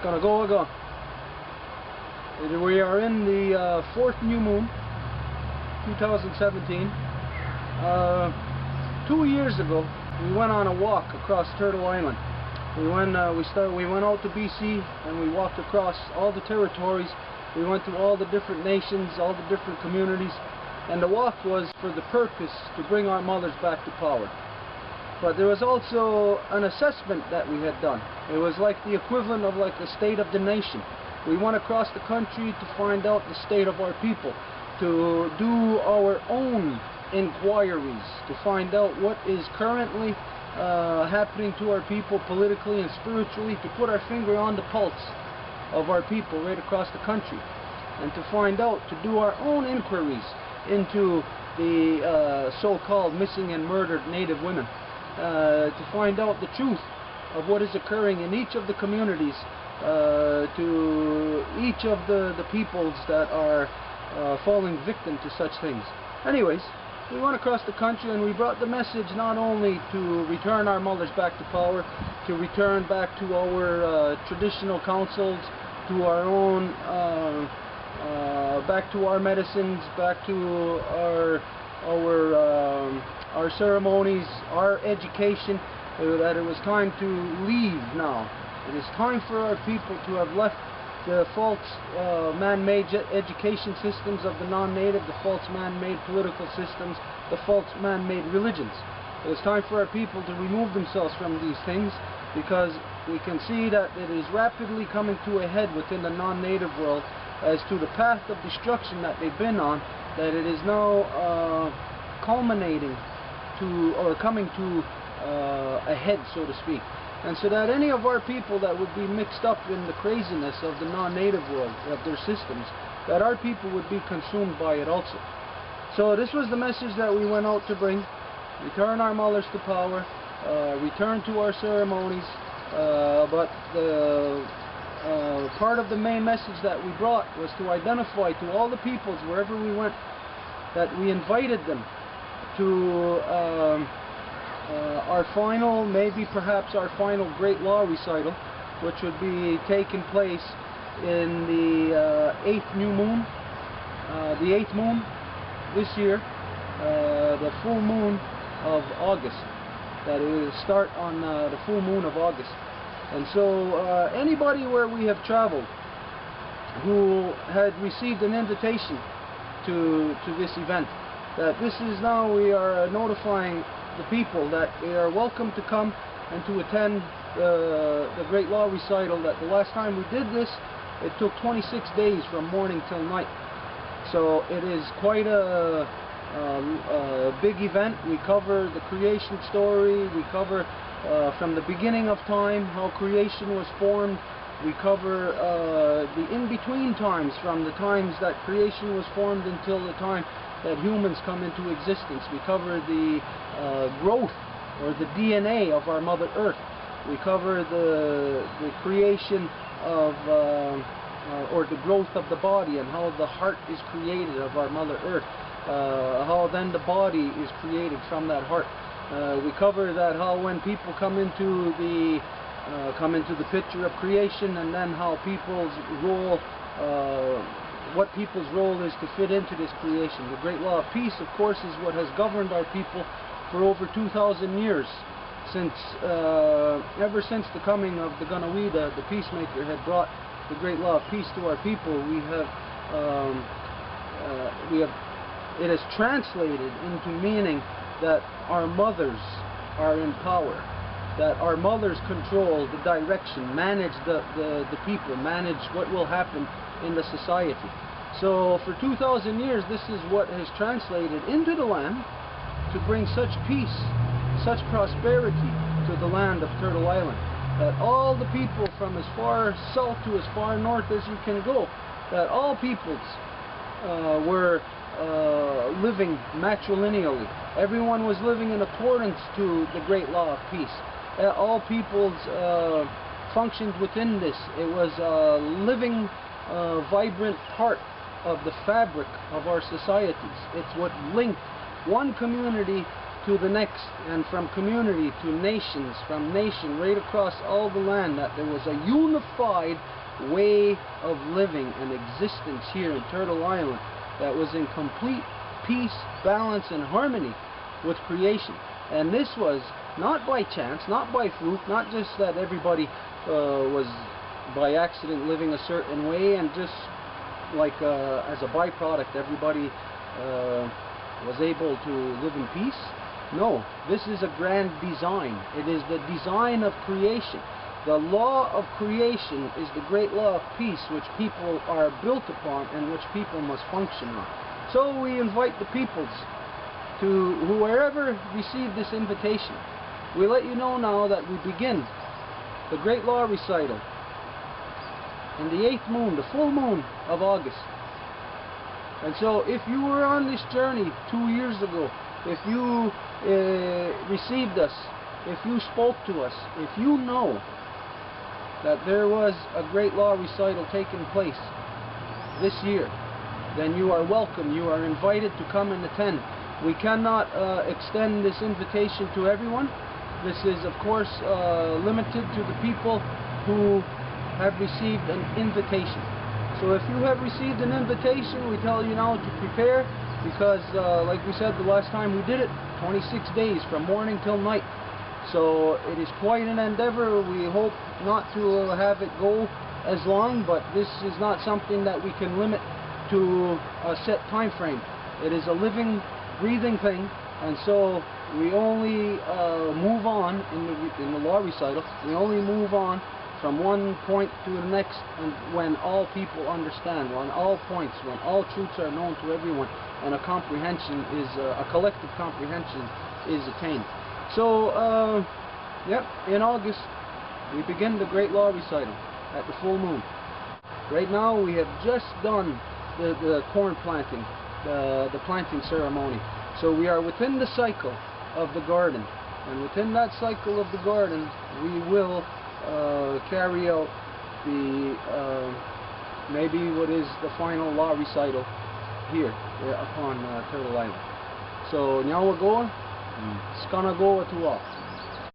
gonna go again. We are in the fourth new moon, 2017. 2 years ago, we went on a walk across Turtle Island. We went out to BC and we walked across all the territories. We went to all the different nations, all the different communities, and the walk was for the purpose to bring our mothers back to power. But there was also an assessment that we had done. It was like the equivalent of like the state of the nation. We went across the country to find out the state of our people, to do our own inquiries, to find out what is currently happening to our people politically and spiritually, to put our finger on the pulse of our people right across the country, and to find out, to do our own inquiries into the so-called missing and murdered Native women, to find out the truth of what is occurring in each of the communities, to each of the peoples that are falling victim to such things. Anyways, we went across the country and we brought the message not only to return our mothers back to power, to return back to our traditional councils, to our own, back to our medicines, back to our ceremonies, our education, that it was time to leave now. It is time for our people to have left the false man-made education systems of the non-native, the false man-made political systems, the false man-made religions. It is time for our people to remove themselves from these things, because we can see that it is rapidly coming to a head within the non-native world as to the path of destruction that they've been on, that it is now culminating to, or coming to a head, so to speak. And so that any of our people that would be mixed up in the craziness of the non-native world, of their systems, that our people would be consumed by it also. So this was the message that we went out to bring. Return our mothers to power, return to our ceremonies, but the part of the main message that we brought was to identify to all the peoples wherever we went, that we invited them to our final, maybe perhaps our final great law recital, which would be taking place in the 8th new moon, the 8th moon this year, the full moon of August. That it will start on the full moon of August. And so anybody where we have traveled who had received an invitation to this event, that this is now, we are notifying the people that they are welcome to come and to attend the Great Law Recital. That the last time we did this, it took 26 days from morning till night. So it is quite a big event. We cover the creation story, we cover from the beginning of time, how creation was formed. We cover the in-between times, from the times that creation was formed until the time that humans come into existence. We cover the growth, or the DNA of our Mother Earth. We cover the creation of, or the growth of the body, and how the heart is created of our Mother Earth. How then the body is created from that heart. We cover that, how when people come into the picture of creation, and then how people's role, what people's role is to fit into this creation. The Great Law of Peace, of course, is what has governed our people for over 2,000 years, since ever since the coming of the Ganawida, the peacemaker, had brought the Great Law of Peace to our people. It has translated into meaning that our mothers are in power, that our mothers control the direction, manage the people, manage what will happen in the society. So for 2,000 years, this is what has translated into the land to bring such peace, such prosperity to the land of Turtle Island, that all the people from as far south to as far north as you can go, that all peoples were living matrilineally. Everyone was living in accordance to the Great Law of Peace. All peoples functioned within this. It was a living, vibrant part of the fabric of our societies. It's what linked one community to the next, and from community to nations, from nation right across all the land, that there was a unified way of living and existence here in Turtle Island that was in complete peace, balance, and harmony with creation. And this was not by chance, not by fluke, not just that everybody was by accident living a certain way, and just like as a byproduct everybody was able to live in peace. No, this is a grand design. It is the design of creation. The law of creation is the great law of peace, which people are built upon and which people must function on. So we invite the peoples to whoever received this invitation. We let you know now that we begin the great law recital in the 8th moon, the full moon of August. And so if you were on this journey 2 years ago, if you received us, if you spoke to us, if you know that there was a great law recital taking place this year, then you are welcome. You are invited to come and attend. We cannot extend this invitation to everyone. This is, of course, limited to the people who have received an invitation. So if you have received an invitation, we tell you now to prepare, because like we said the last time we did it, 26 days from morning till night. So it is quite an endeavor. We hope not to have it go as long, but this is not something that we can limit to a set time frame. It is a living, breathing thing, and so we only move on in the law recital. We only move on from one point to the next, and when all people understand, when all points, when all truths are known to everyone, and a comprehension is a collective comprehension is attained. So, yep, in August we begin the great law recital at the full moon. Right now we have just done the corn planting, the planting ceremony. So we are within the cycle of the garden, and within that cycle of the garden we will carry out the maybe what is the final law recital here upon Turtle Island. So Nyawa goa, skana goa tuwa.